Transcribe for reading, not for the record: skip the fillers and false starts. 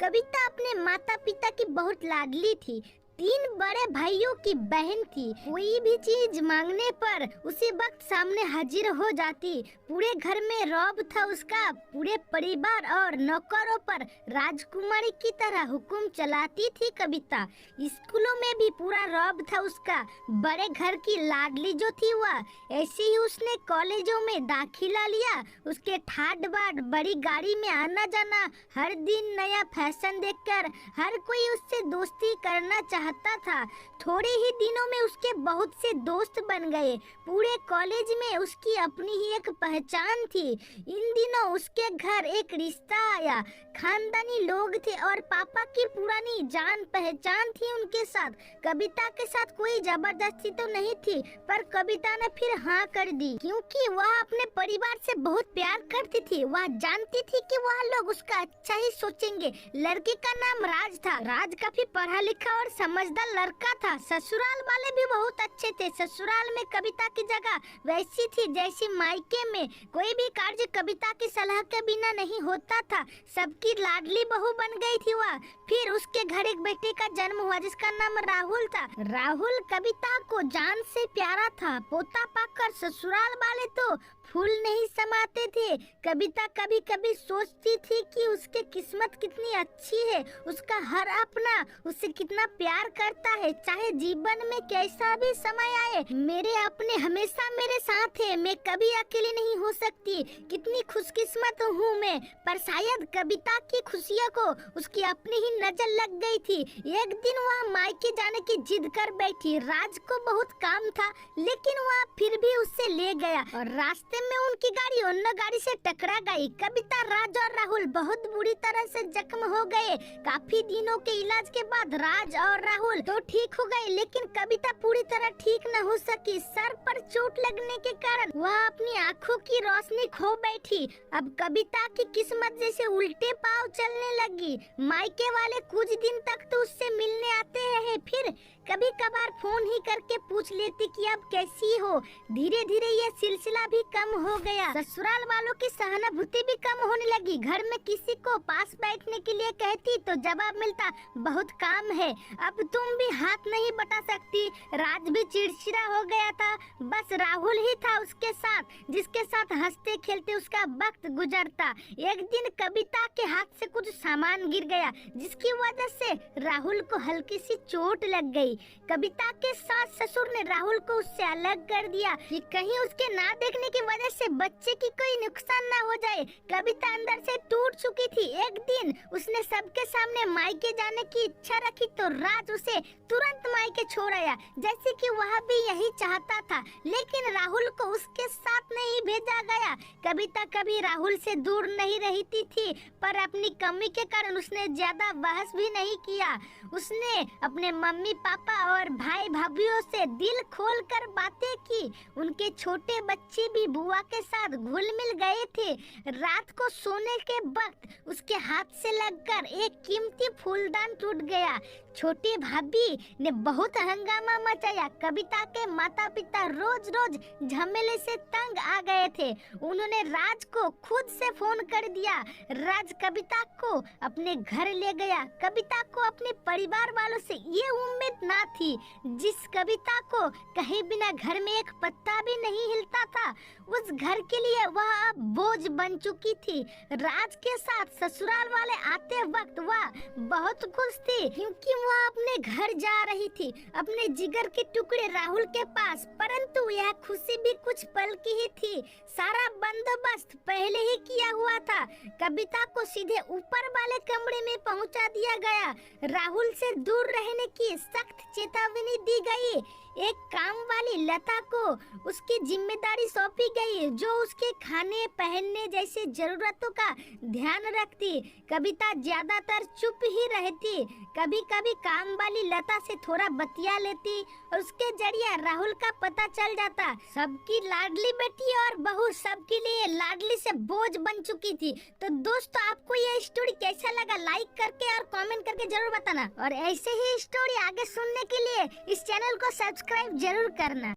कविता अपने माता पिता की बहुत लाडली थी। 3 बड़े भाइयों की बहन थी। कोई भी चीज मांगने पर उसी वक्त सामने हाजिर हो जाती। पूरे घर में रौब था उसका। पूरे परिवार और नौकरों पर राजकुमारी की तरह हुक्म चलाती थी कविता। स्कूलों में भी पूरा रौब था उसका। बड़े घर की लाडली जो थी वह। ऐसे ही उसने कॉलेजों में दाखिला लिया। उसके ठाट बाट बड़ी गाड़ी में आना जाना, हर दिन नया फैशन देखकर हर कोई उससे दोस्ती करना चाहता था। थोड़े ही दिनों में उसके बहुत से दोस्त बन गए। पूरे कॉलेज में उसकी अपनी ही एक पहचान थी। इन दिनों उसके घर एक रिश्ता आया। खानदानी लोग थे और पापा की पुरानी जान पहचान थी उनके साथ। कविता के साथ कोई जबरदस्ती तो नहीं थी, पर कविता ने फिर हाँ कर दी, क्योंकि वह अपने परिवार से बहुत प्यार करती थी। वह जानती थी कि वह लोग उसका अच्छा ही सोचेंगे। लड़के का नाम राज था। राज काफी पढ़ा लिखा और समझदार लड़का था। ससुराल वाले भी बहुत अच्छे थे। ससुराल में कविता की जगह वैसी थी जैसी मायके में। कोई भी कार्य कविता की सलाह के बिना नहीं होता था। सबकी लाडली बहू बन गई थी वह। फिर उसके घर एक बेटे का जन्म हुआ जिसका नाम राहुल था। राहुल कविता को जान से प्यारा था। पोता पाकर ससुराल वाले तो फूल नहीं समाते थे। कविता कभी कभी सोचती थी कि उसकी किस्मत कितनी अच्छी है। उसका हर अपना उससे कितना प्यार करता है। चाहे जीवन में कैसा भी समय आए, मेरे अपने हमेशा मेरे साथ है। मैं कभी अकेली नहीं हो सकती। कितनी खुशकिस्मत हूँ मैं। पर शायद कविता की खुशियों को उसकी अपनी ही नजर लग गई थी। एक दिन वह मायके जाने की जिद कर बैठी। राज को बहुत काम था, लेकिन वह फिर भी उससे ले गया और रास्ते में उनकी गाड़ी अन्य गाड़ी से टकरा गई। कविता, राज और राहुल बहुत बुरी तरह से जख्म हो गए। काफी दिनों के इलाज के बाद राज और राहुल तो ठीक हो गए, लेकिन कविता पूरी तरह ठीक न हो सकी। सर पर चोट लगने के कारण वह अपनी आंखों की रोशनी खो बैठी। अब कविता की किस्मत जैसे उल्टे पांव चलने लगी। मायके वाले कुछ दिन तक तो उससे मिलने आते रहे, फिर कभी कभार फोन ही करके पूछ लेती कि अब कैसी हो। धीरे धीरे यह सिलसिला भी कम हो गया। ससुराल वालों की सहानुभूति भी कम होने लगी। घर में किसी को पास बैठने के लिए कहती तो जवाब मिलता, बहुत काम है, अब तुम भी हाथ नहीं बटा सकती। राज भी चिड़चिड़ा हो गया था। बस राहुल ही था उसके साथ, जिसके साथ हंसते खेलते उसका वक्त गुजरता। एक दिन कविता के हाथ से कुछ सामान गिर गया, जिसकी वजह से राहुल को हल्की सी चोट लग गई। कविता के सास ससुर ने राहुल को उससे अलग कर दिया कि कहीं उसके ना देखने की वजह से बच्चे की कोई नुकसान ना हो जाए। कविता अंदर से टूट चुकी थी। एक दिन उसने सबके सामने मायके जाने की इच्छा रखी तो राज उसे तुरंत मायके छोड़ आया, जैसे कि वह भी यही चाहता था। लेकिन राहुल को उसके साथ नहीं भेजा गया। कविता कभी राहुल से दूर नहीं रहती थी, पर अपनी कमी के कारण उसने ज्यादा बहस भी नहीं किया। उसने अपने मम्मी पापा और भाई भाभीओं से दिल खोल कर बातें की। उनके छोटे बच्चे भी बुआ के साथ घुल मिल गए थे। रात को सोने के वक्त उसके हाथ से लगकर एक कीमती फूलदान टूट गया। छोटी भाभी ने बहुत हंगामा मचाया। कविता के माता पिता रोज रोज झमेले से तंग आ गए थे। उन्होंने राज को खुद से फोन कर दिया। राज कविता को अपने घर ले गया। कविता को अपने परिवार वालों से ये उम्मीद ना थी। जिस कविता को कहीं बिना घर में एक पत्ता भी नहीं हिलता था, उस घर के लिए वह अब बोझ बन चुकी थी। राज के साथ ससुराल वाले आते वक्त वह बहुत खुश थी, क्योंकि वह अपने घर जा रही थी, अपने जिगर के टुकड़े राहुल के पास। परंतु यह खुशी भी कुछ पल की ही थी। सारा बंदोबस्त पहले ही किया हुआ था। कविता को सीधे ऊपर वाले कमरे में पहुंचा दिया गया। राहुल से दूर रहने की सख्त चेतावनी दी गई। एक काम वाली लता को उसकी जिम्मेदारी सौंपी गई, जो उसके खाने पहनने जैसे जरूरतों का ध्यान रखती। कविता ज्यादातर चुप ही रहती। कभी कभी काम वाली लता से थोड़ा बतिया लेती और उसके जरिए राहुल का पता चल जाता। सबकी लाडली बेटी और बहू सबके लिए लाडली से बोझ बन चुकी थी। तो दोस्तों, आपको ये स्टोरी कैसा लगा, लाइक करके और कमेंट करके जरूर बताना। और ऐसे ही स्टोरी आगे सुनने के लिए इस चैनल को सब्सक्राइब जरूर करना।